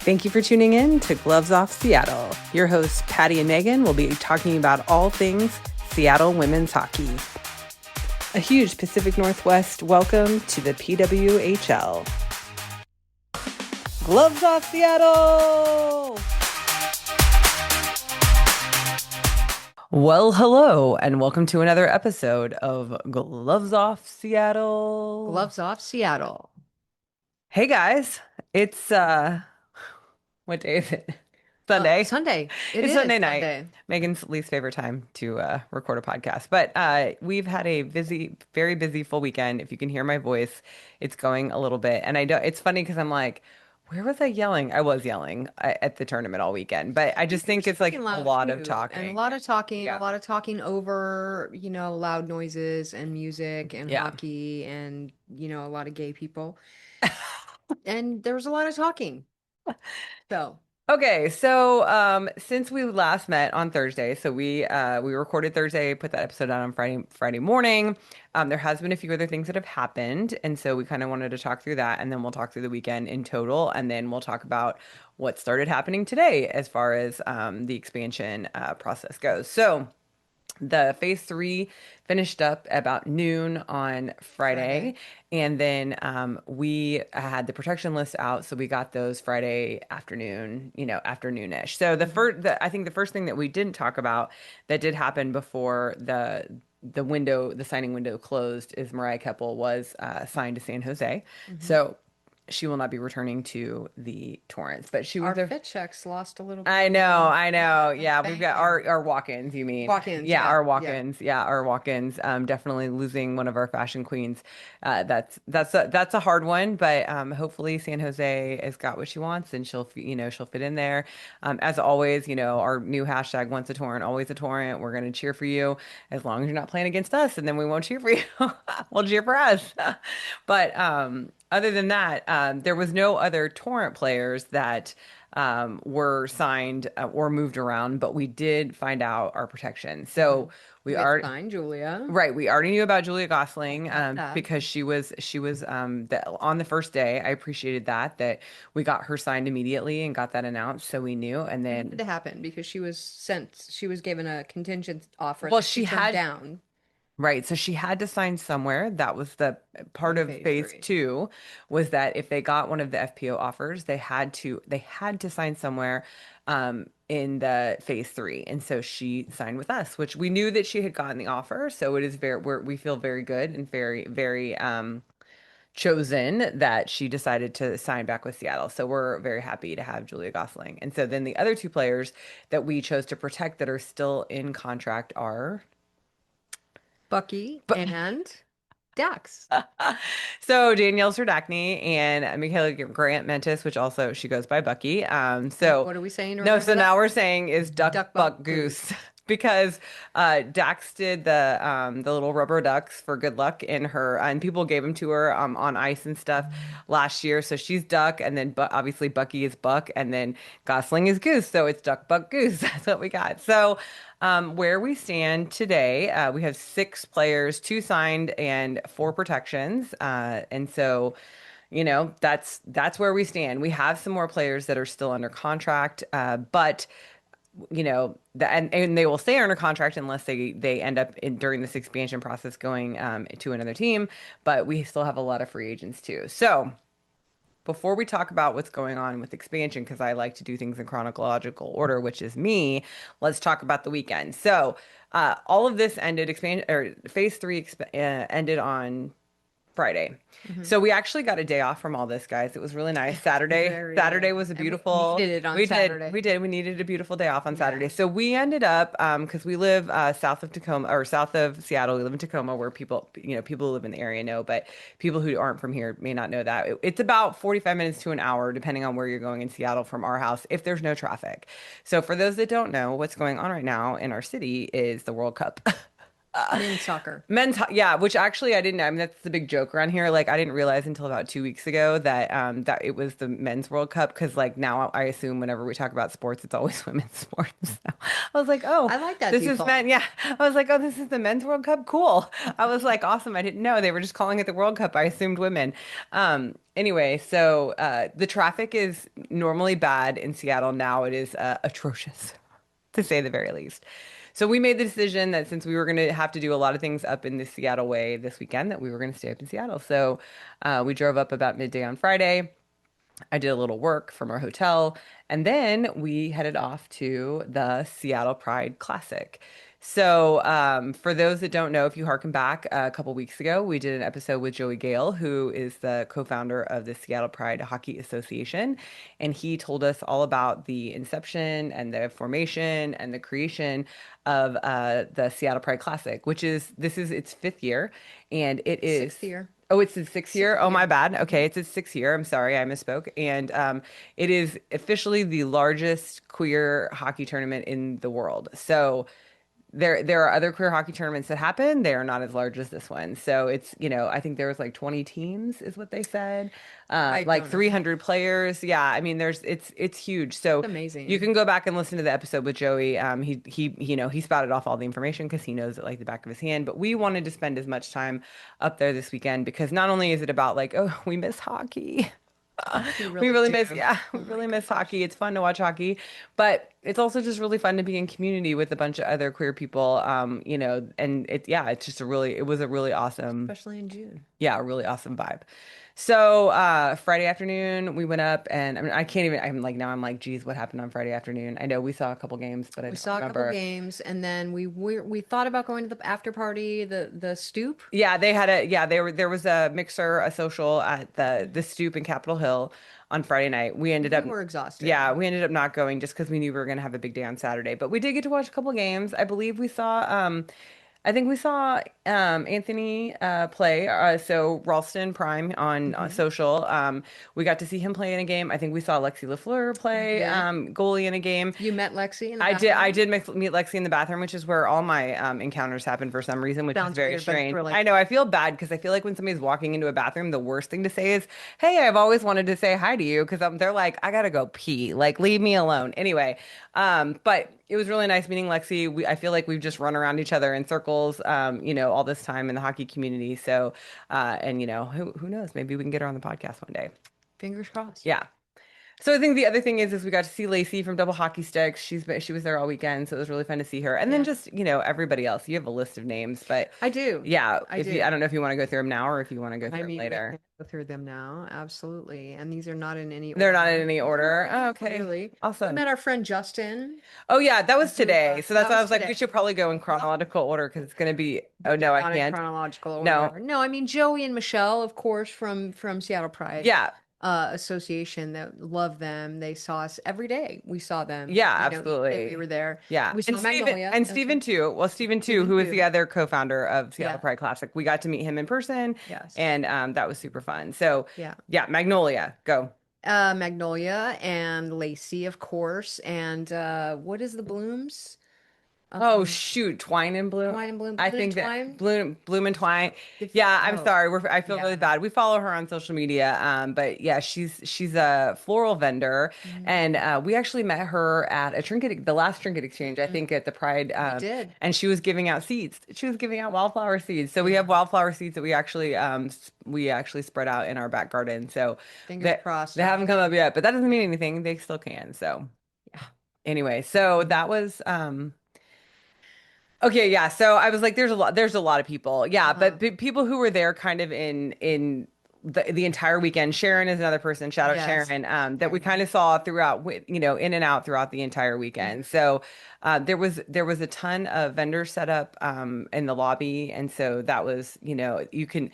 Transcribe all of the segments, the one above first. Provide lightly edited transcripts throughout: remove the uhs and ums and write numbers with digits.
Thank you for tuning in to Gloves Off Seattle. Your hosts, Patti and Meagan, will be talking about all things Seattle women's hockey. A huge Pacific Northwest welcome to the PWHL. Gloves Off Seattle! Well, hello, and welcome to another episode of Gloves Off Seattle. Gloves Off Seattle. Hey guys, it's what day is it? Sunday. Sunday. It's Is Sunday night. Sunday. Megan's least favorite time to record a podcast. But we've had a busy, very busy full weekend. If you can hear my voice, it's going a little bit. And I don't, it's funny because I'm like, where was I yelling? I was yelling at the tournament all weekend. But I just think it's like a lot of talking. And a lot of talking, Yeah. a lot of talking over, loud noises and music and Yeah. hockey and, a lot of gay people. And there was a lot of talking. So, Okay, so since we last met on Thursday, so we recorded Thursday, put that episode out on Friday morning. There has been a few other things that have happened, and so we kind of wanted to talk through that, and then we'll talk through the weekend in total, and then we'll talk about what started happening today as far as the expansion process goes. So. The phase three finished up about noon on Friday, and then we had the protection list out, so we got those Friday afternoon, afternoonish. So I think the first thing that we didn't talk about that did happen before the signing window closed is Mariah Keppel was signed to San Jose. So she will not be returning to the Torrance, but she was our there. fit checks lost a little bit. I know. Yeah, we've got our walk-ins, you mean? Walk-ins, Yeah, yeah, our yeah. walk-ins. Yeah, our walk-ins. Definitely losing one of our fashion queens. That's a hard one, but hopefully San Jose has got what she wants and she'll fit in there. As always, our new hashtag once a torrent, always a torrent. We're gonna cheer for you as long as you're not playing against us, and then we won't cheer for you. We'll cheer for us. But other than that, there was no other torrent players that were signed or moved around, but we did find out our protection. So we had are signed Julia. right. We already knew about Julia Gosling that. because she was on the first day. I appreciated that we got her signed immediately and got that announced, so we knew. And It needed then to happen because she was given a contingent offer well, that she she turned had down. right. So she had to sign somewhere. That was the part In of phase phase three. two was that if they got one of the FPO offers, they had to sign somewhere in the phase three. And so she signed with us, which we knew that she had gotten the offer. So it is we feel very good and very, very chosen that she decided to sign back with Seattle. So we're very happy to have Julia Gosling. And so then the other two players that we chose to protect that are still in contract are Bucky but and Dax. so Danielle Serdachny and Michaela Grant Mentis, which also she goes by Bucky. And So what are we saying to no, remember so that? now we're saying is duck, Duck, buck, buck, goose goose. because Dax did the little rubber ducks for good luck in her, and people gave them to her on ice and stuff last year. So she's duck, and then but obviously Bucky is buck, and then Gosling is goose. So it's duck, buck, goose. That's what we got. So. Where we stand today, we have six players, two signed and four protections. And so, that's where we stand. We have some more players that are still under contract, but and they will stay under contract unless they end up during this expansion process going to another team. But we still have a lot of free agents too. So before we talk about what's going on with expansion, because I like to do things in chronological order, which is me, let's talk about the weekend. So, all of this ended expansion or phase three ended on Friday. Mhm. So we actually got a day off from all this, guys. It was really nice. Saturday was a And we beautiful. needed it on We did, Saturday. we did. We needed a beautiful day off on Yeah. Saturday. So we ended up, because we live south of Tacoma or south of Seattle. We live in Tacoma, where people who live in the area know, but people who aren't from here may not know that. It's about 45 minutes to an hour, depending on where you're going in Seattle from our house, if there's no traffic. So for those that don't know, what's going on right now in our city is the World Cup. Men's soccer. Yeah, which actually I didn't know. I mean, that's the big joke around here. Like, I didn't realize until about 2 weeks ago that that it was the men's World Cup because like now I assume whenever we talk about sports, it's always women's sports. So I was like, oh, I like that this is default. men. Yeah, I was like, oh, this is the men's World Cup. Cool. I was like, awesome. I didn't know they were just calling it the World Cup. I assumed women. Anyway, so the traffic is normally bad in Seattle. Now it is atrocious, to say the very least. So we made the decision that since we were going to have to do a lot of things up in the Seattle way this weekend, that we were going to stay up in Seattle. So we drove up about midday on Friday. I did a little work from our hotel, and then we headed off to the Seattle Pride Classic. So, for those that don't know, if you harken back a couple weeks ago, we did an episode with Joey Gale, who is the co-founder of the Seattle Pride Hockey Association, and he told us all about the inception and the formation and the creation of the Seattle Pride Classic, which is this is its fifth year, and it is. Sixth year. Oh, it's his sixth year. Sixth Oh, my year. bad. Mhm. Okay, it's his sixth year. I'm sorry, I misspoke. And it is officially the largest queer hockey tournament in the world. So there are other queer hockey tournaments that happen. They are not as large as this one. So it's, I think there was like 20 teams is what they said. I Like don't know. 300 players. Yeah, I mean it's huge. So It's you amazing. can go back and listen to the episode with Joey. He spouted off all the information because he knows it like the back of his hand. But we wanted to spend as much time up there this weekend because not only is it about like, oh, we miss hockey. We We really really miss, do. yeah, we Oh my really miss gosh. hockey. It's fun to watch hockey, but it's also just really fun to be in community with a bunch of other queer people. And it's just it was a really awesome, Especially in June. yeah, a really awesome vibe. So, Friday afternoon, we went up and I mean, I can't even, now I'm like, geez, what happened on Friday afternoon? I know we saw a couple games, but I We don't saw a couple remember. games, and then we thought about going to the after party, the stoop. There was a mixer, a social at the Stoop in Capitol Hill on Friday night. We were exhausted. Yeah, we ended up not going just because we knew we were going to have a big day on Saturday. But we did get to watch a couple games. I think we saw Anthony play. So Ralston Prime on Hmm. social. We got to see him play in a game. I think we saw Lexi LaFleur We play did. goalie in a game. You met Lexi in the I bathroom? did meet Lexi in the bathroom, which is where all my encounters happen for some reason, which is Sounds very weird, but strange. I really. know I feel bad because I feel like when somebody's walking into a bathroom, the worst thing to say is, "Hey, I've always wanted to say hi to you," because they're like, "I gotta go pee, like leave me alone." Anyway, but it was really nice meeting Lexi. I feel like we've just run around each other in circles, all this time in the hockey community. So, and who knows? Maybe we can get her on the podcast one day. Fingers crossed. Yeah. So I think the other thing is we got to see Lacey from Double Hockey Sticks. She was there all weekend, so it was really fun to see her. And then Yeah. just, everybody else. You have a list of names, but I do. yeah, I if you I do. don't know if you want to go through them now or if you want to go I through them mean, we can later. go through them now. Absolutely. And these are not in any They're not in order. any order. Oh, okay. Clearly. We Awesome. met our friend Justin, Oh yeah, that was who today. So that's that why I was was like, we today. should probably go in chronological order because it's gonna be, oh They're no, I not in can't. chronological No. order. No, I mean Joey and Michelle, of course, from Seattle Pride Yeah. Association that love them. They saw us every day. We saw them, Yeah, each day we absolutely. were there. Yeah. We saw Magnolia. And That's Stephen right. too. Well, Stephen too, Stephen who is the too. other co-founder of Seattle Yeah. Pride Classic. We got to meet him in person Yes. and that was super fun. So Yeah. yeah, Magnolia, go. Magnolia and Lacey, of course. And what is the Blooms? Oh Um, shoot, Twine and Bloom. Twine and Bloom. I Bloom and think that Twine. Bloom and Twine. Yeah, I'm Oh, sorry. I feel really yeah. bad. We follow her on social media. But yeah, she's a floral vendor, Mhm. and we actually met her at the last trinket exchange, I Mhm. think, at the Pride. We did. And she was giving out seeds. She was giving out wildflower seeds. So we have Yeah. wildflower seeds that we actually spread out in our back garden. So Fingers that crossed. they I haven't hope. come up yet, but that doesn't mean anything. They still can. So Yeah. anyway, so Mhm. that was Okay, yeah. So I was like, there's a lot of people. Yeah, but Uh-huh. people who were there kind of in the entire weekend. Sharon is another person, shout out Yes. Sharon, that we kind Sharon. of saw throughout, in and out throughout the entire Mhm. weekend. So there was a ton of vendors set up in the lobby, and so that was, you can.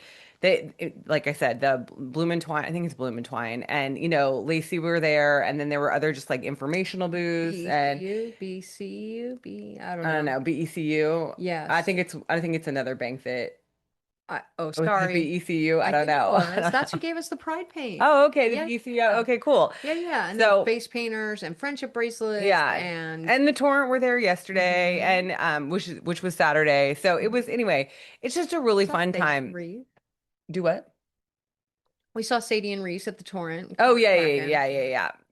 Like I said, the Bloom and Twine, I think it's Bloom and Twine, and Lacey were there, and then there were other just like informational booths, and BECU, BCU, B, I don't I don't know. know, BECU. Yes. I think it's another bank that. Oh, Or would it sorry. be ECU? I I don't think it know. was. That's who gave us the pride paint. Oh, okay, the Yeah, ECU. yeah, Okay, cool. yeah, yeah. And there's So face painters and friendship bracelets yeah. and And the torrent were there yesterday hmm and which was Saturday. So it was anyway, it's just a really saw fun Sadie and time. Reese. Do what? We saw Sadie and Reese at the Torrent and Oh Carter Bracken.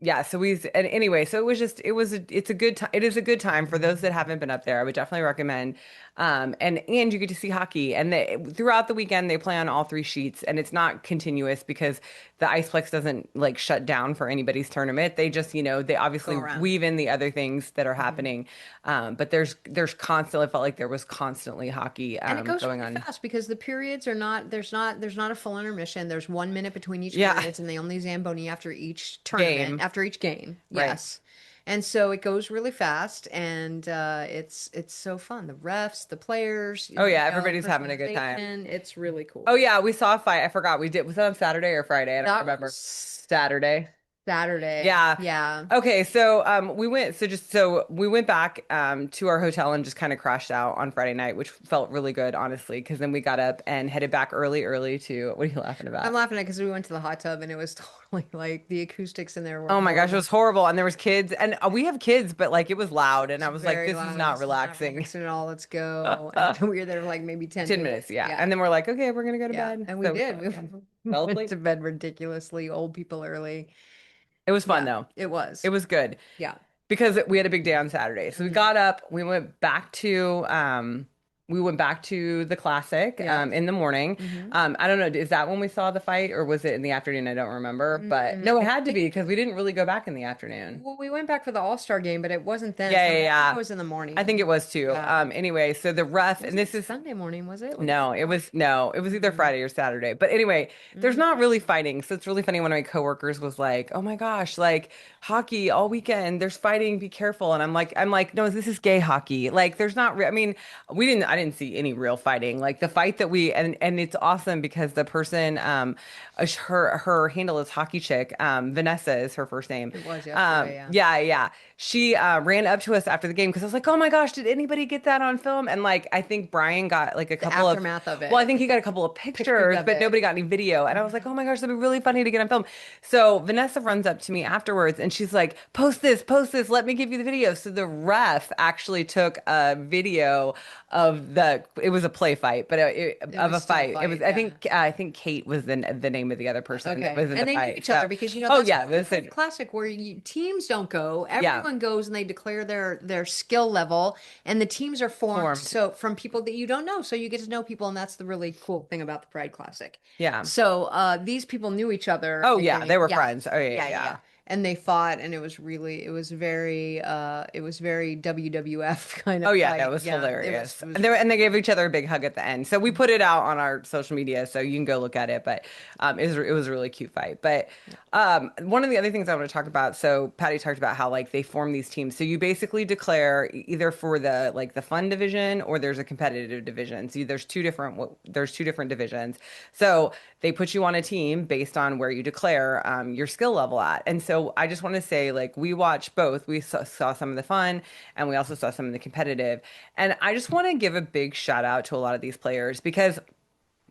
yeah. So and anyway, so it was just it's a good time. It is a good time for those that haven't been up there. I would definitely recommend. And you get to see hockey, and throughout the weekend they play on all three sheets, and it's not continuous because the Iceplex doesn't like shut down for anybody's tournament. They just they Go obviously around. weave in the other things that are hmm happening. But there's constantly, it felt like there was constantly hockey And it goes going really on. fast because the periods are not there's not a full intermission. There's 1 minute between each Yeah, periods, and they only Zamboni after each tournament, game, after each game. right? Yes. And so it goes really fast, and it's so fun. The refs, the players, Oh yeah, everybody's having a good time. personalization. It's really Oh cool. yeah, we saw a fight. I forgot we did. Was that on Saturday or Friday? I don't That remember. was Saturday. Saturday. Yeah. Yeah. Okay, so we went back to our hotel and just kind of crashed out on Friday night, which felt really good, honestly, because then we got up and headed back early to what are you laughing I'm about? laughing at because we went to the hot tub and it was totally like the acoustics in there were Oh my gosh, it horrible. was horrible. And there was kids and we have kids, but like it was loud and It's I was like, very this is loud. not This is not relaxing. relaxing at all. Let's go. And we were there for like maybe 10 10 minutes, minutes. yeah. Yeah. And then we're like, okay, we're gonna go to Yeah. bed. And we So we did. went We again. Fell went asleep. to bed ridiculously old people early. It was fun Yeah, though. it It was. was good. Yeah. Because we had a big day on Saturday. So we hmm got up, we went back to the classic Yes. in the morning. hmm I don't know, is that when we saw the fight or was it in the afternoon? I don't remember. But no, it I had to think, be because we didn't really go back in the afternoon. well, we went back for the All-Star game, but it wasn't then. Yeah, So yeah, I think it yeah. was in the I think morning. it was too. Yeah. Anyway, so the ref, It and wasn't this is Sunday morning, was it? Was it no, Saturday? it was either hmm Friday or Saturday. But anyway, there's hmm not really fighting. So it's really funny when my coworkers was like, "Oh my gosh, like hockey all weekend, there's fighting, be careful." And I'm like, "No, this is gay hockey." Like there's not I mean, I didn't see any real fighting. Like the fight that we and it's awesome because the person her handle is hockey chick. Vanessa is her first name. It was yesterday, yeah. Yeah. She ran up to us after the game because I was like, "Oh my gosh, did anybody get that on film?" And like I think Brian got like a The couple of aftermath of well, I it. think he got a couple of Pictures pictures, of but it. nobody got any video. And I was like, "Oh my gosh, that'd be really funny to get on film." So Vanessa runs up to me afterwards and she's like, post this, let me give you the video." So the ref actually took a video of it was a play fight, but It of was a still a fight. It was, fight, yeah. I think Kate was the name of the other person that Okay. was in the And they knew fight. each So, other because oh that's yeah, part of the listen, Pride Classic where teams don't go. yeah, Everyone goes and they declare their skill level, and the teams are formed formed. so from people that you don't know. So you get to know people, and that's the really cool thing about the Pride Classic. Yeah. So these people knew each other, Oh I yeah, they think. were Yeah. friends. Oh yeah, Yeah, yeah, yeah. yeah. And they fought, and it was very WWF kind Oh of yeah, that fight. was Yeah, hilarious. it was And really they cool. gave each other a big hug at the end. So we put it out on our social media, so you can go look at it. But it was a really cute fight. But one of the other things I want to talk about. So Patty talked about how like they form these teams. So you basically declare either for the like the fun division or there's a competitive division. So there's two different divisions. So they put you on a team based on where you declare your skill level at. And so I just want to say like we watched both. We saw some of the fun and we also saw some of the competitive. And I just want to give a big shout out to a lot of these players because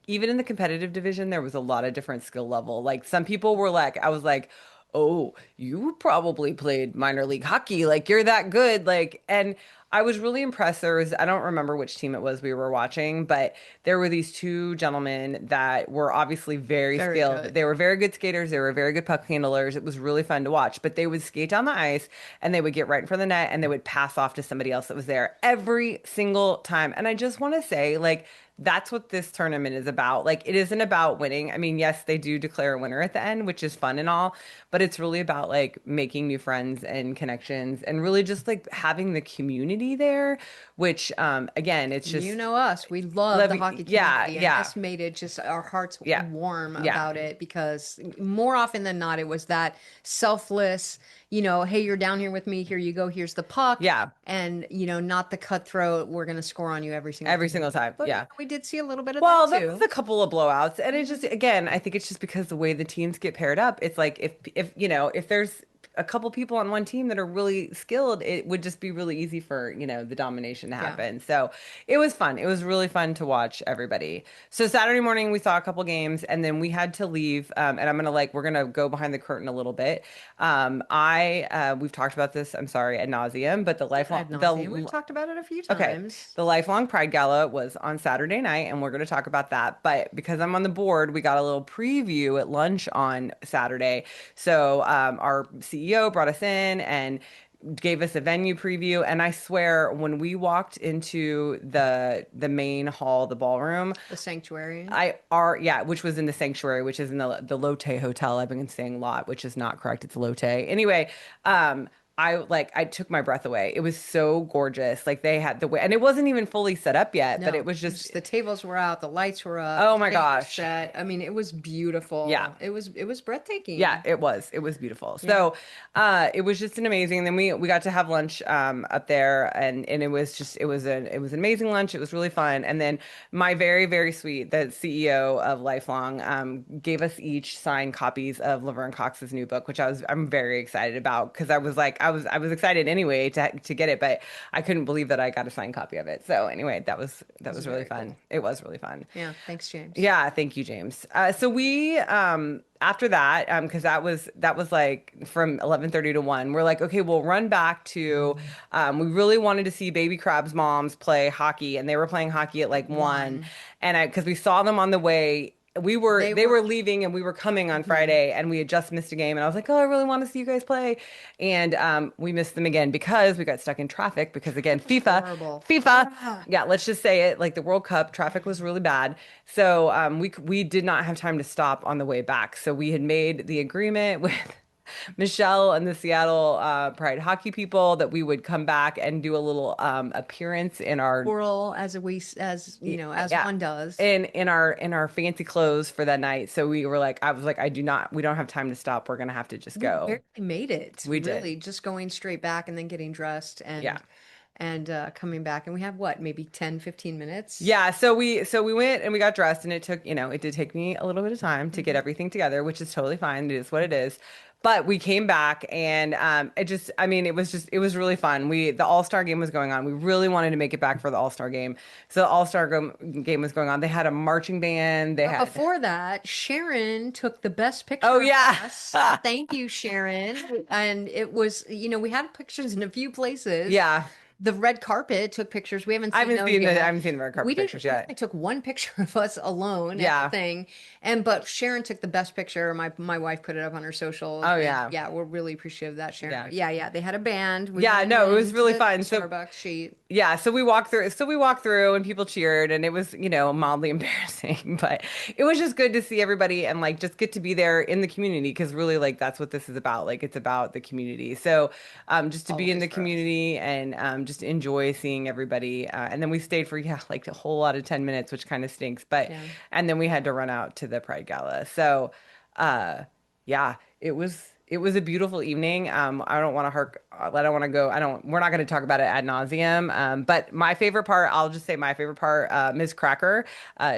even in the competitive division, there was a lot of different skill level. Like some people were like, I was like, oh, you probably played minor league hockey. Like you're that good. Like, and I was really impressed. I don't remember which team it was we were watching, but there were these two gentlemen that were obviously very Very skilled. good. They were very good skaters. They were very good puck handlers. It was really fun to watch, but they would skate down the ice and they would get right in front of the net and they would pass off to somebody else that was there every single time. And I just want to say, like, that's what this tournament is about. Like, it isn't about winning. I mean, yes, they do declare a winner at the end, which is fun and all, but it's really about like making new friends and connections and really just like having the community there, which, again, it's You just know us. We love the love. hockey Yeah, community, and yeah, this made it just our hearts yeah, warm yeah, about it because more often than not, it was that selfless, hey, you're down here with me. Here you go. Here's the puck. yeah, And, not the cutthroat, we're going to score on you every single every time. single time. But Yeah. we did see a little bit of that Well, there was too. a couple of blowouts, and it's just hmm again, I think it's just because the way the teams get paired up. It's like if if there's a couple people on one team that are really skilled, it would just be really easy for, the domination to Yeah. happen. So it was fun. It was really fun to watch everybody. So Saturday morning we saw a couple games and then we had to leave. And I'm gonna we're gonna go behind the curtain a little bit. We've talked about this, I'm sorry, ad nauseum, but Not ad nauseam. We've talked about it a few okay, times. the Lifelong Pride Gala was on Saturday night, and we're going to talk about that. But because I'm on the board, we got a little preview at lunch on Saturday. So our CEO brought us in and gave us a venue preview. And I swear, when we walked into the main hall, the ballroom, The sanctuary. yeah, which was in the sanctuary, which is in the Lotte Hotel. I've been saying lot, which is not correct. It's Lotte. Anyway, I took my breath away. It was so gorgeous. Like they had the way, and it wasn't even fully set up yet, but it No, was just, just the tables were out, the lights were up, oh the my stage was gosh. set. I mean, it was Yeah. beautiful. It was Yeah, breathtaking. it was. It was beautiful. Yeah. So, it was just an amazing. Then we got to have lunch up there, and it was an amazing lunch. It was really fun. And then my very sweet the CEO of Lifelong gave us each signed copies of Laverne Cox's new book, which I'm very excited about because I was excited anyway to get it, but I couldn't believe that I got a signed copy of it. So anyway, It that was was really very fun. cool. It was really fun. Yeah. Thanks, James. Yeah, thank you, James. So we after that, because that was like from 11:30 to 1, we're like, okay, we'll run back to we really wanted to see Baby Crab's moms play hockey, and they were playing hockey at like 1. One. And because we saw them on the way. They They were were. leaving and we were coming on Mhm. Friday and we had just missed a game and I was like, oh, I really want to see you guys play. And we missed them again because we got stuck in traffic because again, Traffic was FIFA, horrible. FIFA. Ah. Yeah, let's just say it, like the World Cup traffic was really bad. So we did not have time to stop on the way back. So we had made the agreement with Michelle and the Seattle Pride hockey people that we would come back and do a little appearance in our Whirl as as yeah one does. in our fancy clothes for that night. So I was like, we don't have time to stop. We're gonna have to just We go. barely made it, We did. really, just going straight back and then getting dressed Yeah. and coming back. And we have what, maybe 10, 15 minutes? Yeah, so we went and we got dressed and it did take me a little bit of time to get Mhm. everything together, which is totally fine. It is what it is. But we came back and it was really fun. The All-Star game was going on. We really wanted to make it back for the All-Star game. So the game was going on. They had a marching band. They But had before that, Sharon took the best Oh picture of yeah. us. Thank you, Sharon. And it was, we had pictures in a few places. Yeah. The red carpet took pictures. We haven't I seen haven't those seen the I yet. haven't seen the red We carpet didn't, pictures we yet. only took one picture of us alone at the Yeah. thing. But Sharon took the best picture. My wife put it up on her socials. Oh And yeah. yeah, we're really appreciative of that, Sharon. Yeah. But yeah, they had a band. We Yeah, ran no, it was into really the fun. So Starbucks sheet. yeah, so we walked through and people cheered and it was, mildly embarrassing, but it was just good to see everybody and like just get to be there in the community because really like that's what this is about. Like it's about the community. So just to be in Always the for us. community and just enjoy seeing everybody. And then we stayed for like a whole lot of 10 minutes, which kind of stinks, but Yeah. and then we had to run out to the Pride Gala. So yeah, it was a beautiful evening. I don't want to go. We're not going to talk about it ad nauseum. But my favorite part, I'll just say my favorite part, Ms. Cracker.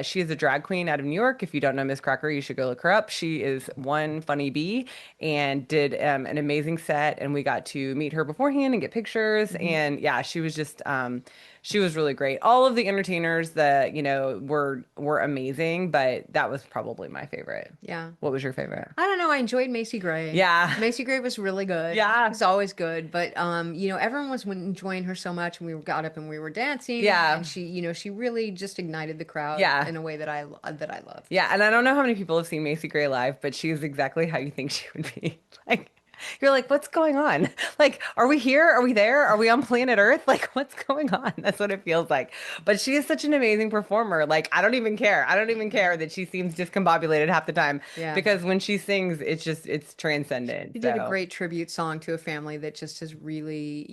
She is a drag queen out of New York. If you don't know Ms. Cracker, you should go look her up. She is one funny bee and did an amazing set. And we got to meet her beforehand and get pictures. Mhm. And yeah, she was really great. All of the entertainers that, were amazing, but that was probably my favorite. Yeah. What was your favorite? I don't know. I enjoyed Macy Gray. Yeah. Macy Gray was really good. Yeah. She's always good, but everyone was enjoying her so much, and we got up and we were dancing, Yeah. and she really just ignited the crowd Yeah. in a way that I loved. Yeah. And I don't know how many people have seen Macy Gray live, but she is exactly how you think she would be. Like, you're like, what's going on? Like, are we here? Are we there? Are we on planet Earth? Like, what's going on? That's what it feels like. But she is such an amazing performer. Like, I don't even care. I don't even care that she seems discombobulated half the time Yeah. because when she sings, it's transcendent. She did a So, great tribute song to a family that just has really,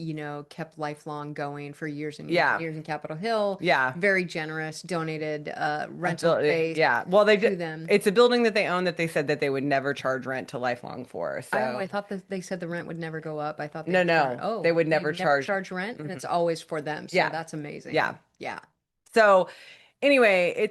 kept lifelong going for years and years and yeah. years in Capitol Hill. Yeah. Very generous, donated A rental building, space yeah. Well, to them. it's a building that they own that they said that they would never charge rent to Lifelong for. Oh, So, I thought that they said the rent would never go up. I thought they no, would charge. no, they Oh, would they never never charge. charge rent, and Mhm. it's always for them. So Yeah. that's amazing. Yeah. Yeah. So anyway,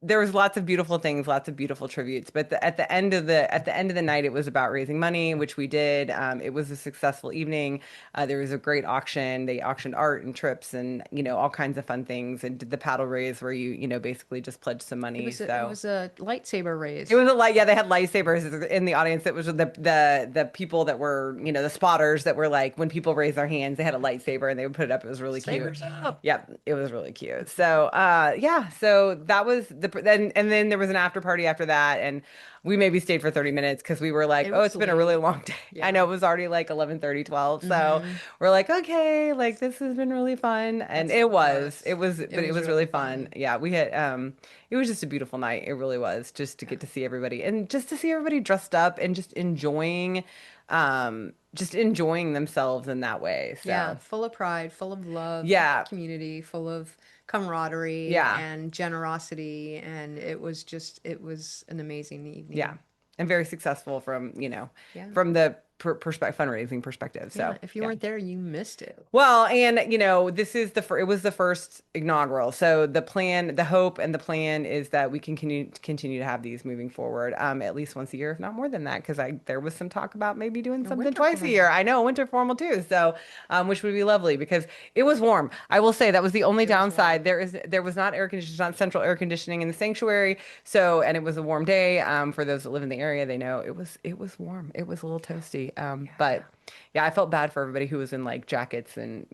there was lots of beautiful things, lots of beautiful tributes, but at the end of the night, it was about raising money, which we did. It was a successful evening. There was a great auction. They auctioned art and trips and all kinds of fun things, and did the paddle raise where you basically just pledged some money. It So. was a lightsaber It raise. was a light, yeah, they had lightsabers in the audience. It was the people that were, the spotters that were like when people raised their hands, they had a lightsaber and they would put it up. It was really cute. Sabers up. Yep, it was really cute. So, yeah, so that was then there was an after party after that, and we maybe stayed for 30 minutes because we were like, It oh, was it's been a really late. long day. I know Yeah. it was already like 11:30, 12. So Hmm. we're like, okay, like this has been really fun. And That's the best. It but it was was really really fun. fun. Yeah, we had it was just a beautiful night. It really was just to get to see everybody and just to see everybody dressed up and just enjoying themselves in that way. Yeah, So, full of pride, full of love, full of yeah, community, full of camaraderie yeah, and generosity. And it was an amazing yeah. evening. And very successful Yeah. from the fundraising perspective. Yeah. So, If you yeah. weren't there, you missed it. Well, and this is it was the first inaugural. So the plan, the hope and the plan is that we can continue to have these moving forward, at least once a year, if not more than that, because I there was some talk about maybe doing A something winter twice a year. formal. I know, winter formal too. So, which would be lovely because it was warm. I will say that was the only It was downside. warm. There was not air conditioning, not central air conditioning in the sanctuary. So, and it was a warm day. For those that live in the area, they know it was warm. It was a little toasty. Yeah. But. Yeah, I felt bad for everybody who was in like jackets and,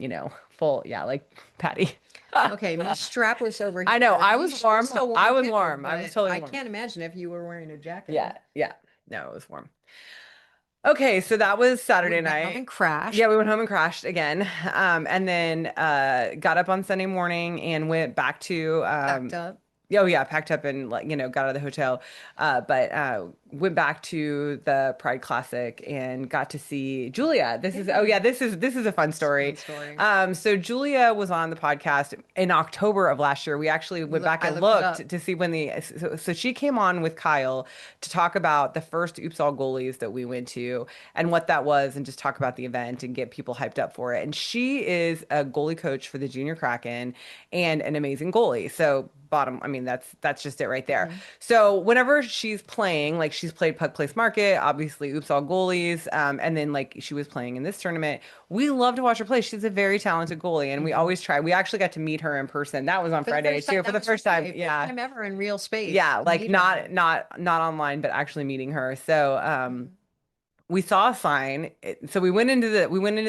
full, yeah, like Patty. Okay, me strapless over I know, here. I You was were warm. still I warm was too, warm. I was but totally I warm. can't imagine if you were wearing a jacket. Yeah, yeah. No, it was warm. Okay, so that was We Saturday went home night. and crashed, Yeah, we went home and crashed again. And then got up on Sunday morning and went back to packed up. oh yeah, packed up and like, got out of the hotel. But went back to the Pride Classic and got to see Julia. Oh Yeah, yeah, this is a fun it's a fun story. story. So Julia was on the podcast in October of last year. We actually went back I and looked it looked up. to see when so she came on with Kyle to talk about the first Oops All Goalies that we went to and what that was and just talk about the event and get people hyped up for it. And she is a goalie coach for the Junior Kraken and an amazing goalie. So I mean, that's just it right there. Hmm. So whenever she's playing, like she's played Puck Place Market, obviously Oops All Goalies, and then like she was playing in this tournament, we love to watch her play. She's a very talented goalie, and we Hmm. always try. We actually got to meet her in person. That was on For the Friday first time, too, for that the was first time. Friday, first Yeah, time ever in real space yeah, to like meet her. not online, but actually meeting her. So Mhm. we saw a sign. So we went into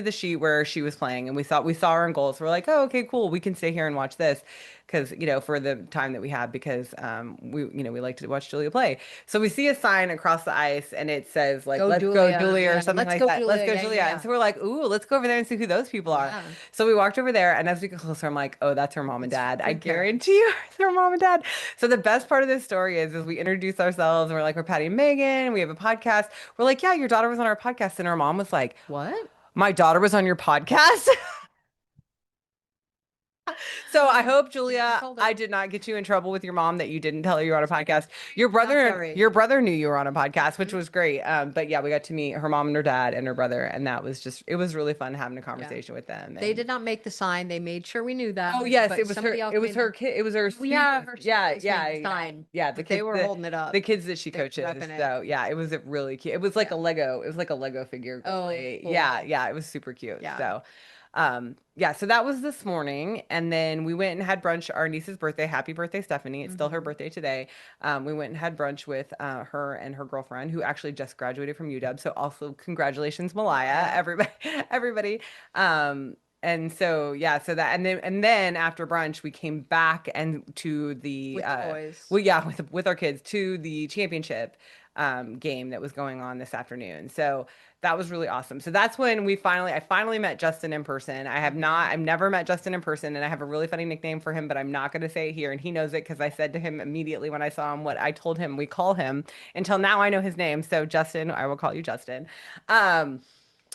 the sheet where she was playing, and we saw her in goals. So we're like, oh, okay, cool. We can stay here and watch this because for the time that we have because we like to watch Julia play. So we see a sign across the ice, and it says like Go "Let's go Julia. Julia" or Yeah, something let's like go that. Let's Julia. go Yeah, Julia. And yeah, so we're like, ooh, let's go over there and see who those people are. yeah. So we walked over there, and as we get closer, I'm like, oh, that's her mom and It's dad. I her guarantee parents. you, it's her mom and dad. So the best part of this story is we introduce ourselves, and we're like, we're Patty and Megan. We have a podcast. We're like, yeah, your daughter was on our podcast, and her mom was like, What? my daughter was on your podcast. So I hope, I Julia, told I her. did not get you in trouble with your mom that you didn't tell her you were on a podcast. Not sorry. Your brother knew you were on a podcast, which Hmm. was great. But yeah, we got to meet her mom and her dad and her brother, and that was it was really fun having a Yeah. conversation with them. They And did not make the sign. They made sure we knew that, oh yes, but somebody else it was made her the. kid, it was her Oh, yeah, students. her Yeah, students yeah, made the yeah, sign, yeah. but they were holding it The up. kids that she They were coaches. repping it. So yeah, it was really cute. It was like a Yeah. Lego. It was like a Lego figure. Oh, Really. Yeah, cool. yeah. It was super cute. Yeah. So. Yeah, so that was this morning, and then we went and had brunch. Our niece's birthday. Happy birthday, Stephanie! It's still her Hmm. birthday today. We went and had brunch with her and her girlfriend, who actually just graduated from UW. So also congratulations, Malaya, Malaya everybody, everybody. And so yeah, so that and then after brunch, we came back and to the with the boys. well, yeah, with our kids to the championship game that was going on this afternoon. So that was really awesome. So that's when I finally met Justin in person. Hmm. I've never met Justin in person, and I have a really funny nickname for him, but I'm not going to say it here. And he knows it because I said to him immediately when I saw him what I told him we call him. Until now, I know his name. So Justin, I will call you Justin. Um,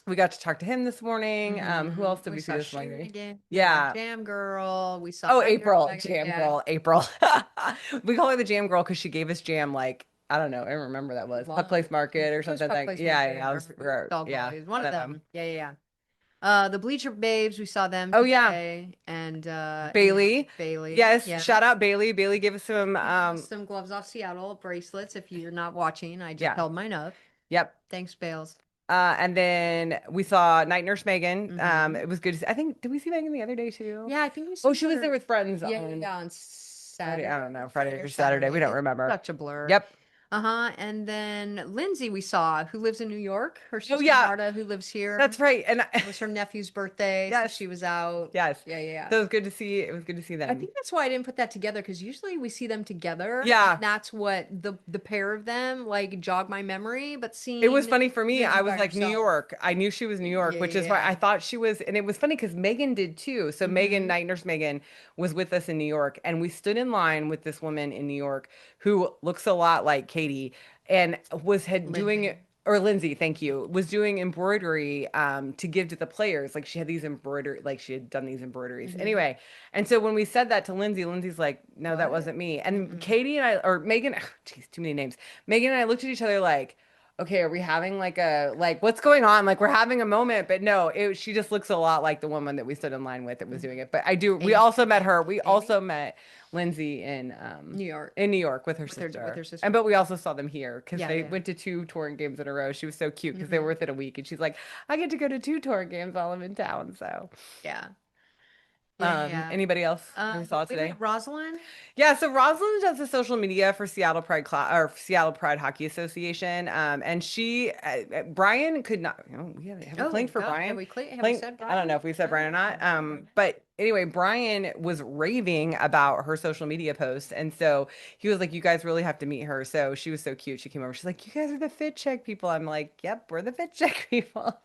we got to talk to him this morning. Who Hmm. else did We we see saw this Sharon morning? again. We met Yeah. Jam Girl. We saw Oh, regular April, Megan. Jam Yeah, Girl, April. We call her the Jam Girl because she gave us jam like I don't know. I don't remember that was Puck long. Place Market or It was something Puck like. Place Yeah, Market yeah, or Dog yeah, Boys. One one of of them. them. Yeah, yeah, yeah. The Bleacher Babes, we saw them Oh yeah, today, and then Bailey. Bailey, Yes, shout yes. out Bailey. Bailey gave us some She gave us some gloves off Seattle bracelets. If you're not watching, I just yeah. held mine up. Yep. Thanks, Bales. And then we saw Night Nurse Megan. Mm-hmm. It was good to see. I think did we see Megan the other day too? Yeah, I think we Oh, saw she was there her. with friends Yeah, yeah, on yeah, on Friday. Saturday, I don't know, Friday Friday or or Saturday. We Saturday. don't It's remember. such a blur. Yep. Uh-huh. And then Lindsay we saw, who lives in New York. Her Oh sister yeah, Marta, who lives that's here. right. And It was her nephew's birthday, so yes, she was out. yes. Yeah, yeah, yeah. So it was good to see. It was good to see I them. think that's why I didn't put that together because usually we see them together, and Yeah. that's what the pair of them like jog my memory. But It was seeing funny for me. I Lindsay was by like New herself, York. I knew she was New York, yeah, which yeah, is why I yeah. thought she was. And it was funny because Megan did too. So Megan, Mm-hmm. Night Nurse Megan, was with us in New York, and we stood in line with this woman in New York who looks a lot like Katie, and had doing Lindsay. or Lindsay, thank you, was doing embroidery to give to the players. Like she had these embroidery, like she had done these embroideries. Mm-hmm. Anyway, and so when we said that to Lindsay, Lindsay's like, "No, that What? wasn't me." And Mm-hmm. Katie and I, or Megan, jeez, too many names. Megan and I looked at each other like, okay, are we having like what's going on? Like we're having a moment, but no, she just looks a lot like the woman that we stood in line with that was doing Mm-hmm. it. But we Amy, also met her. We Amy, also met Lindsay New York in New York with her with her sister. And sister. but we also saw them here because Yeah, they yeah. went to two touring games in a row. She was so cute because they were Mm-hmm. within a week, and she's like, I get to go to two touring games while I'm in town. So, Yeah, yeah, yeah. anybody else that we saw We met today? Rosalind. Yeah, so Rosalind does the social media for Seattle Pride or Seattle Pride Hockey Association, and Brian could not. Have we Oh claimed for God, Brian? have we Claimed, said I don't know Brian? if we said I Brian or don't not. know. I don't know. But anyway, Brian was raving about her social media posts, and so he was like, "You guys really have to meet her." So she was so cute. She came over. She's like, "You guys are the fit check people." I'm like, "Yep, we're the fit check people."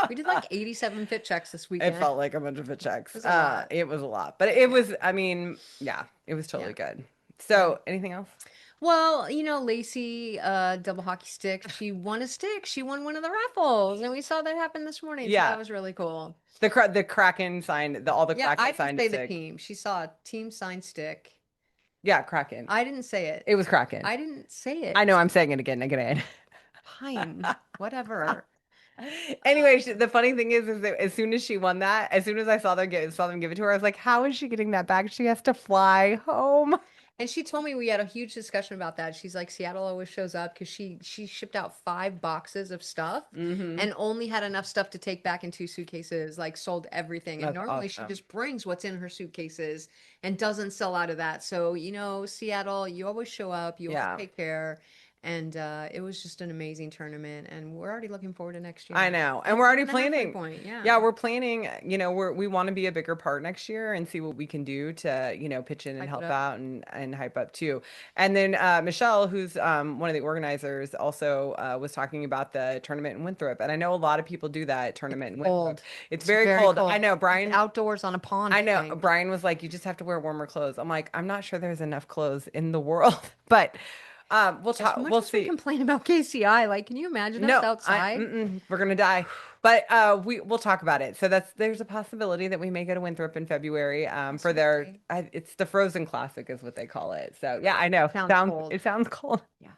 We did like 87 fit checks this It weekend. felt like a bunch of fit checks. It was a lot. It was a lot, but it Yeah. was, I mean, yeah, it was Yeah. totally good. Yeah. So, anything else? Well, Lacey, double hockey stick, she won a stick. She won one of the raffles, and we saw that happen this morning. So that Yeah, was really cool. the Kraken signed all the Yeah, I Kraken didn't signed say the stick. team. She saw a team signed stick. Yeah, Kraken. I didn't say it. It was Kraken. I didn't say I it. know. I'm saying it again. Again. Fine. Whatever. Anyway, the funny thing is that as soon as she won that, as soon as I saw them give it to her, I was like, "How is she getting that back? She has to fly home." And she told me we had a huge discussion about that. She's like, Seattle always shows up because she shipped out 5 boxes of stuff Hmm. and only had enough stuff to take back in 2 suitcases, like sold everything. And That's normally she awesome. just brings what's in her suitcases and doesn't sell out of that. So, Seattle, you always show up, you always Yeah. take care. And it was just an amazing tournament. And we're already looking forward to next I year. know. And And we're we're already in the halfway planning. point. Yeah. Yeah, we're planning, we want to be a bigger part next year and see what we can do to, pitch in and Hype it help up. out and hype up too. And then Michelle, who's one of the organizers, also was talking about the tournament in Winthrop. And I know a lot of people do that It's tournament in Winthrop. cold. It's It's very very cold. cold. I know, It's Brian. outdoors on a pond, I I know. think. Brian was like, you just have to wear warmer clothes. I'm like, I'm not sure there's enough clothes in the world, but we'll As talk. much We'll as we see. complain about KCI, like, can you imagine us No, outside? we're gonna die. But we'll talk about it. So there's a possibility that we may go to Winthrop in February for their Possibility. it's the Frozen Classic is what they call it. So yeah, I know. Sounds cold. It sounds cold. Yeah.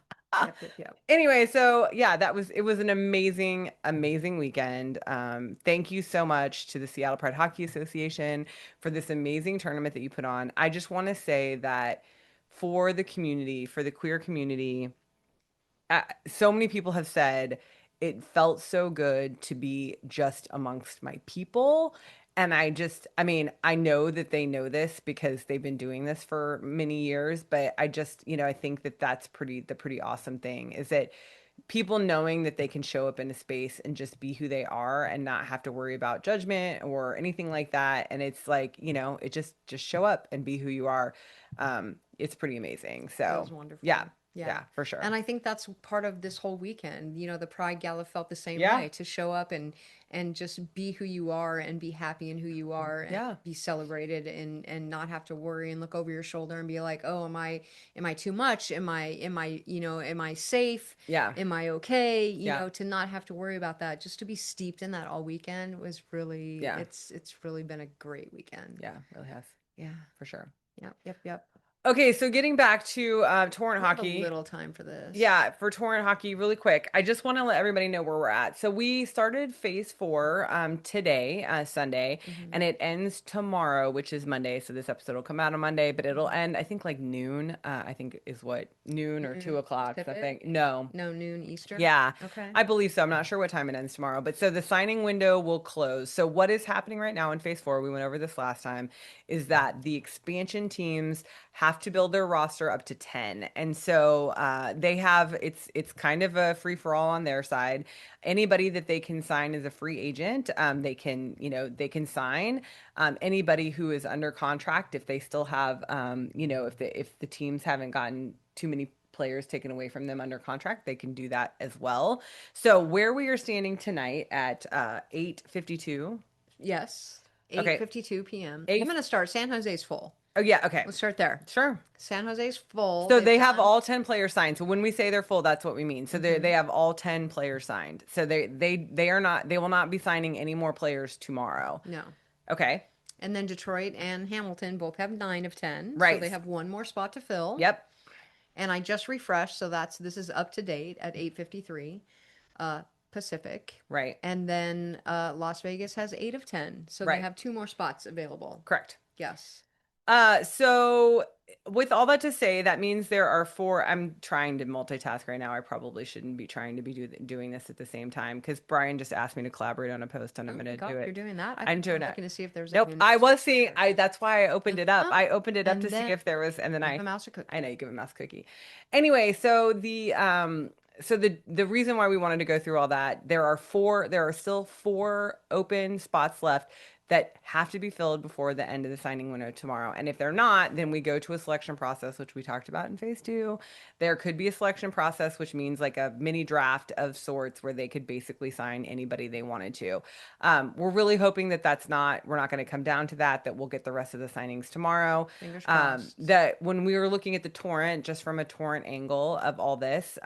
Yep, yep, yep. Anyway, so yeah, it was an amazing, amazing weekend. Thank you so much to the Seattle Pride Hockey Association for this amazing tournament that you put on. I just want to say that for the community, for the queer community, so many people have said it felt so good to be just amongst my people. And I mean, I know that they know this because they've been doing this for many years, but I just, I think that that's the pretty awesome thing is that people knowing that they can show up in a space and just be who they are and not have to worry about judgment or anything like that. And it's like, it just show up and be who you are. It's pretty amazing. It So was yeah, wonderful. Yeah. yeah, for sure. And I think that's part of this whole weekend. The Pride Gala felt the same Yeah. way to show up and just be who you are and be happy in who you are and Yeah. be celebrated and not have to worry and look over your shoulder and be like, "Oh, am I too much? Am I safe? Yeah. Am I okay?" Yeah. To not have to worry about that, just to be steeped in that all weekend was really Yeah. it's really been a great weekend. Yeah. Really has Yeah. for sure. Yep, yep, yep. Okay, so getting back to torrent We have a hockey. little time for this. Yeah, for torrent hockey, really quick. I just want to let everybody know where we're at. So we started phase four today, Sunday, Hmm. and it ends tomorrow, which is Monday. So this episode will come out on Monday, but it'll Hmm. end, I think, like noon. I think is what noon or Noon 2 o'clock. I Pacific? think no. No, noon Eastern? Yeah, Okay. I believe so. I'm not sure what time it ends tomorrow, but so the signing window will close. So what is happening right now in phase four, we went over this last time, is that the expansion teams have to build their roster up to 10. And so they have it's kind of a free for all on their side. Anybody that they can sign as a free agent, they can, they can sign. Anybody who is under contract, if they still have, if the teams haven't gotten too many players taken away from them under contract, they can do that as well. So where we are standing tonight at 8:52. Yes. Okay, 8:52 p.m. I'm 8. going to start. San Jose's full. Oh yeah, okay. Let's start there. Sure. San Jose's full. So They've they have done. all 10 players signed. So when we say they're full, that's what we mean. So they Hmm. have all 10 players signed. So they will not be signing any more players tomorrow. No. Okay. And then Detroit and Hamilton both have 9 of 10. So Right. they have one more spot to fill. Yep. And I just refreshed, so this is up to date at 8:53 Pacific. Right. And then Las Vegas has 8 of 10. So they Right. have two more spots available. Correct. Yes. So with all that to say, that means there are four. I'm trying to multitask right now. I probably shouldn't be trying to be doing this at the same time because Brian just asked me to collaborate on a post and I'm Oh going my to do God, you're it. doing that? I I'm thought you doing were it. looking to see if there's Nope. any I was seeing, there. that's why I opened it up. Oh, I opened it up and to see then if there was, and then give a mouse a I cookie. know you give a mouse cookie. Anyway, so the reason why we wanted to go through all that, there are still four open spots left that have to be filled before the end of the signing window tomorrow. And if they're not, then we go to a selection process, which we talked about in phase two. There could be a selection process, which means like a mini draft of sorts where they could basically sign anybody they wanted to. We're really hoping that we're not going to come down to that, that we'll get the rest of the signings tomorrow. Fingers crossed. That when we were looking at the torrent, just from a torrent angle of all this,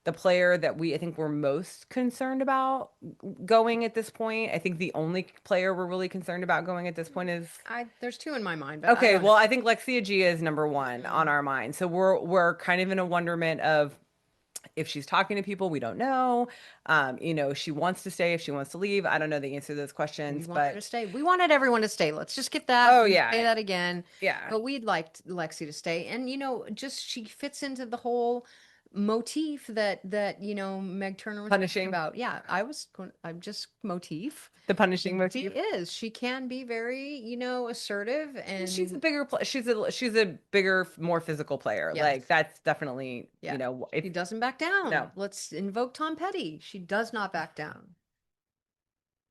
the player that I think we're most concerned about going at this point. I think the only player we're really concerned about going at this point is There's two in my mind, but I okay. don't Well, know. I think Lexia Gia is number one on Hmm. our mind. So we're kind of in a wonderment of if she's talking to people, we don't know. She wants to stay, if she wants to leave. I don't know the answer to those We questions, want her to but stay. We wanted everyone to stay. Let's just get that. oh We yeah, say that again. yeah, But we'd like Lexi to stay. And just she fits into the whole motif that Meg Turner was talking punishing about. Yeah, I'm just motif. the punishing She motif. is. She can be very, assertive She's a and bigger she's a bigger, more physical player. yes. Like that's definitely, Yeah. if She doesn't back no. down. Let's invoke Tom Petty. She does not back down.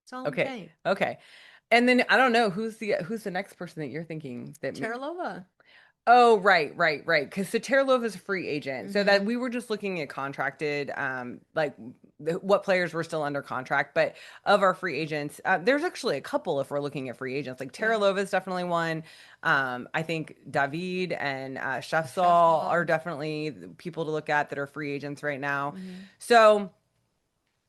That's all I'm Okay. saying. Okay. And then I don't know who's the next person that you're thinking that Teralova. oh, right, right, right. Because Soterlov is a free agent. So that Hmm. we were just looking at contracted, like what players were still under contract. But of our free agents, there's actually a couple if we're looking at free agents. Like Yeah. Teralova is definitely one. I think David and Shefzal are Sheffield. definitely people to look at that are free agents right now. Hmm. So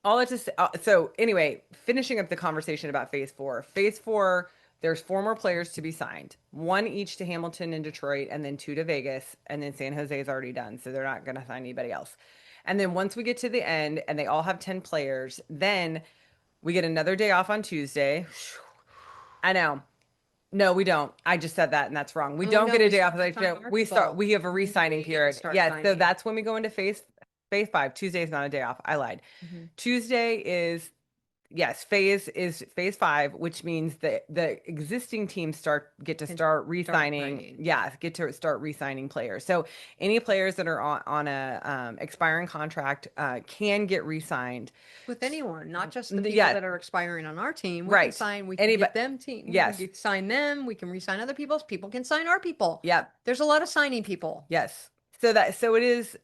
all that to say, so anyway, finishing up the conversation about phase four. Phase four, there's four more players to be signed, one each to Hamilton and Detroit, and then two to Vegas, and then San Jose is already done, so they're not going to sign anybody else. And then once we get to the end and they all have 10 players, then we get another day off on Tuesday. I know. No, we don't. I just said that and that's wrong. We Oh don't no, get a we day off. start to sign our We people. have a re-signing We period. start Yes, so signing. that's when we go into phase five. Tuesday is not a day off. I lied. Hmm. Tuesday is yes, phase five, which means that the existing teams get to Can start start re-signing. signing. Yeah, get to start re-signing players. So any players that are on a expiring contract can get re-signed. With anyone, not just the people Yeah, that are expiring on our team. We can right. sign, we can Anybody? get them team, we can Yes. sign them, we can re-sign other people's, people can sign our people. Yep. There's a lot of signing people. Yes. So it is.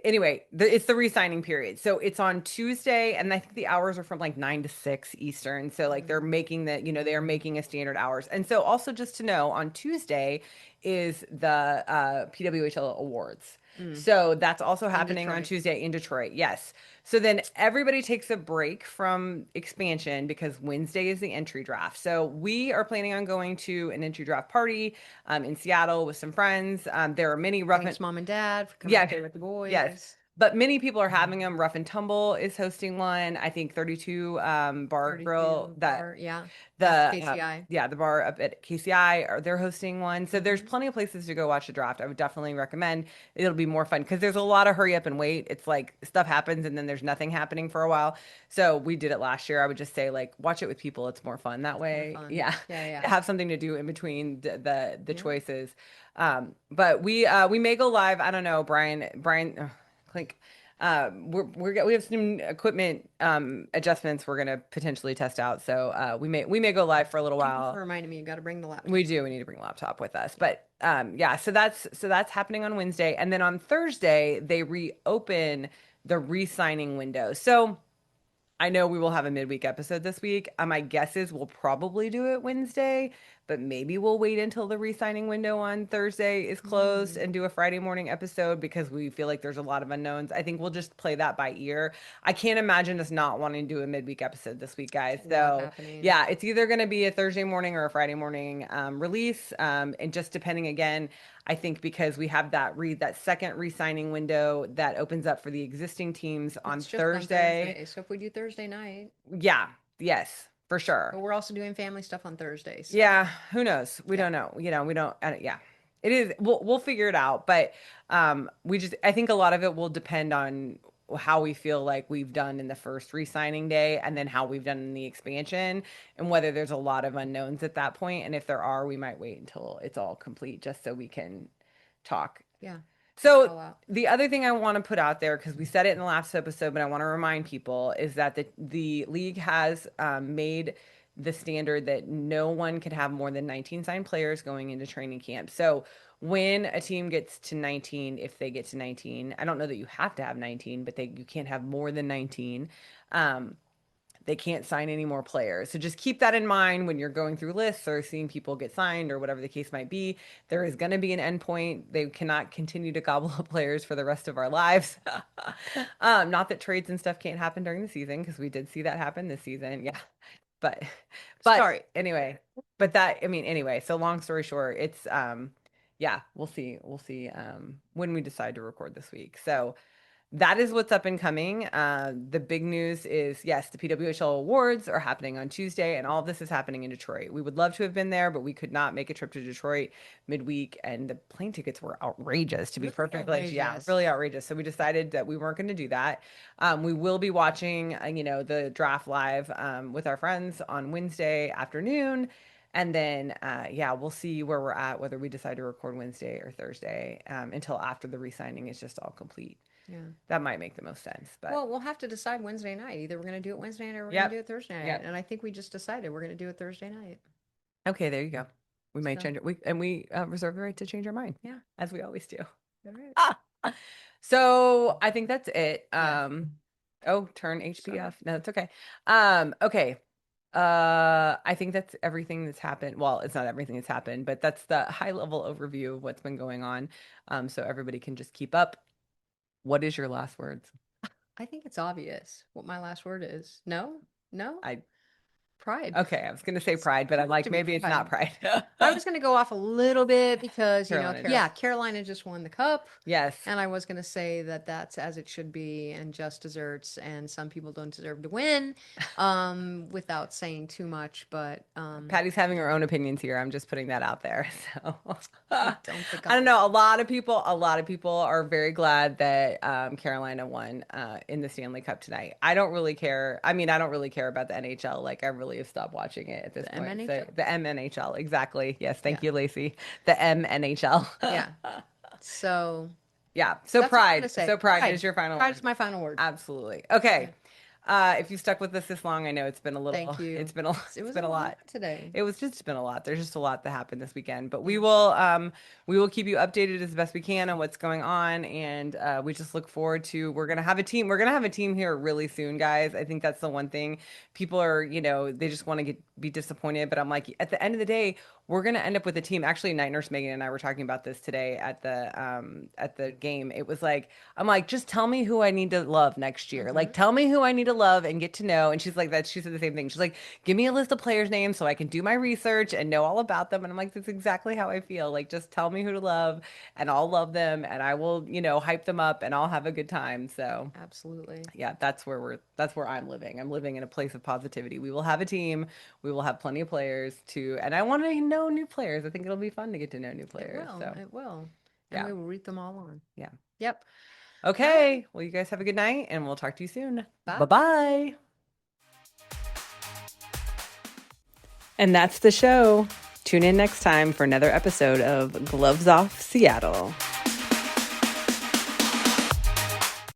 Anyway, it's the re-signing period. So it's on Tuesday, and I think the hours are from like 9 to 6 Eastern. So like they're Mm. making they are making a standard hours. And so also just to know, on Tuesday is the PWHL awards. Mm. So that's also In happening on Detroit. Tuesday in Detroit. Yes. So then everybody takes a break from expansion because Wednesday is the entry draft. So we are planning on going to an entry draft party in Seattle with some friends. There are many rough and Thanks, mom and dad, for coming to yeah, stay with the yes. boys. But many people are having them. Rough and Tumble is hosting one. I think 32 Bar Grill 32 that bar. Yeah. the That's KCI. yeah, the bar up at KCI are they're hosting one. So there's Hmm. plenty of places to go watch the draft. I would definitely recommend. It'll be more fun because there's a lot of hurry up and wait. It's like stuff happens and then there's nothing happening for a while. So we did it last year. I would just say like watch it with people. It's more fun that It's more way. fun. Yeah. Yeah, To yeah. have something to do in between the Yeah. choices. But we may go live. I don't know, Brian Clink. We have some equipment adjustments we're gonna potentially test out. So we may go live for a little Thank you for while. reminding me. You got to bring the laptop. We do. We need to bring a laptop with us. But yeah, so that's happening on Wednesday, and then on Thursday they reopen the re-signing window. So I know we will have a midweek episode this week. My guess is we'll probably do it Wednesday, but maybe we'll wait until the re-signing window on Thursday is closed Mm. and do a Friday morning episode because we feel like there's a lot of unknowns. I think we'll just play that by ear. I can't imagine us not wanting to do a midweek episode this week, guys. It's a lot So happening. yeah, it's either going to be a Thursday morning or a Friday morning release, and just depending again. I think because we have that second re-signing window that opens up for the existing teams on It's just on Thursday. Thursday. So if we do Thursday night, Yeah, yes, for but sure. we're also doing family stuff on Thursday. So Yeah, who knows? We yeah. don't know. We don't. Yeah, it is. We'll figure it out. But I think a lot of it will depend on how we feel like we've done in the first re-signing day, and then how we've done in the expansion, and whether there's a lot of unknowns at that point. And if there are, we might wait until it's all complete just so we can talk. Yeah. Test it So all out. the other thing I want to put out there, because we said it in the last episode, but I want to remind people, is that the league has made the standard that no one can have more than 19 signed players going into training camp. So when a team gets to 19, if they get to 19, I don't know that you have to have 19, but you can't have more than 19. Um, they can't sign any more players. So just keep that in mind when you're going through lists or seeing people get signed or whatever the case might be. There is going to be an endpoint. They cannot continue to gobble up players for the rest of our lives. Not that trades and stuff can't happen during the season because we did see that happen this season. Yeah. But but Sorry. anyway, but that I mean anyway, so long story short, it's yeah, we'll see. We'll see when we decide to record this week. So that is what's up and coming. The big news is yes, the PWHL awards are happening on Tuesday, and all of this is happening in Detroit. We would love to have been there, but we could not make a trip to Detroit midweek, and the plane tickets were outrageous, to be Really perfect. Like, yeah, outrageous. really outrageous. So we decided that we weren't going to do that. We will be watching, the draft live with our friends on Wednesday afternoon. And then, yeah, we'll see where we're at, whether we decide to record Wednesday or Thursday until after the re-signing is just all complete. Yeah. That might make the most sense, but Well, we'll have to decide Wednesday night. Either we're going to do it Wednesday night or we're going to do yep, it Thursday night. yep. And I think we just decided we're going to do it Thursday night. Okay, there you go. We may So, change it. We reserve the right to change our mind. Yeah, as we always do. all right. Ah! So I think that's it. Yeah. Oh, turn Sorry. HPF. No, it's okay. Okay. I think that's everything that's happened. Well, it's not everything that's happened, but that's the high level overview of what's been going on. So everybody can just keep up. What is your last words? I think it's obvious what my last word is. No? No? I Pride. Okay, I was gonna say It's pride, but I'm got like to be maybe it's not pride. pride. I was going to go off a little bit because, Carolina did. yeah, Carolina just won the cup. Yes. And I was going to say that that's as it should be and just desserts. And some people don't deserve to win without saying too much. But Patty's having her own opinions here. I'm just putting that out there. So I I don't think don't I'm know. wrong. A lot of people are very glad that Carolina won in the Stanley Cup tonight. I don't really care. I mean, I don't really care about the NHL. Like, I really have stopped watching it at this The point. So MNHL? the MNHL, exactly. Yes, Yeah. thank you, Lacey. The MNHL. Yeah. So Yeah. So that's all I'm going pride. to say. So pride Pride. is your final Pride word. is my final word. Absolutely. Okay. Yeah. If you stuck with us this long, I know it's been a Thank little, you. It it's was been a a lot lot. today. It was just been a lot. There's just a lot that happened this weekend, but Yeah. we will keep you updated as best we can on what's going on, and we just look forward to. We're gonna have a team. We're gonna have a team here really soon, guys. I think that's the one thing people are, they just want to be disappointed, but I'm like, at the end of the day, we're gonna end up with a team. Actually, Night Nurse Megan and I were talking about this today at the game. It was like, I'm like, just tell me who I need to love next year. Mm-hmm. Like, tell me who I need to love and get to know. And she's like that. She said the same thing. She's like, give me a list of players' names so I can do my research and know all about them. And I'm like, that's exactly how I feel. Like, just tell me who to love, and I'll love them, and I will, hype them up, and I'll have a good time. So Absolutely. yeah, that's where I'm living. I'm living in a place of positivity. We will have a team. We will have plenty of players to, and I want to know new players. I think it'll be fun to get to know new It players. will. So It will. And yeah, we will read them all on. yeah. Yep. All right. Okay. Well, you guys have a good night, and we'll talk to you soon. Bye Bye. bye. And that's the show. Tune in next time for another episode of Gloves Off Seattle.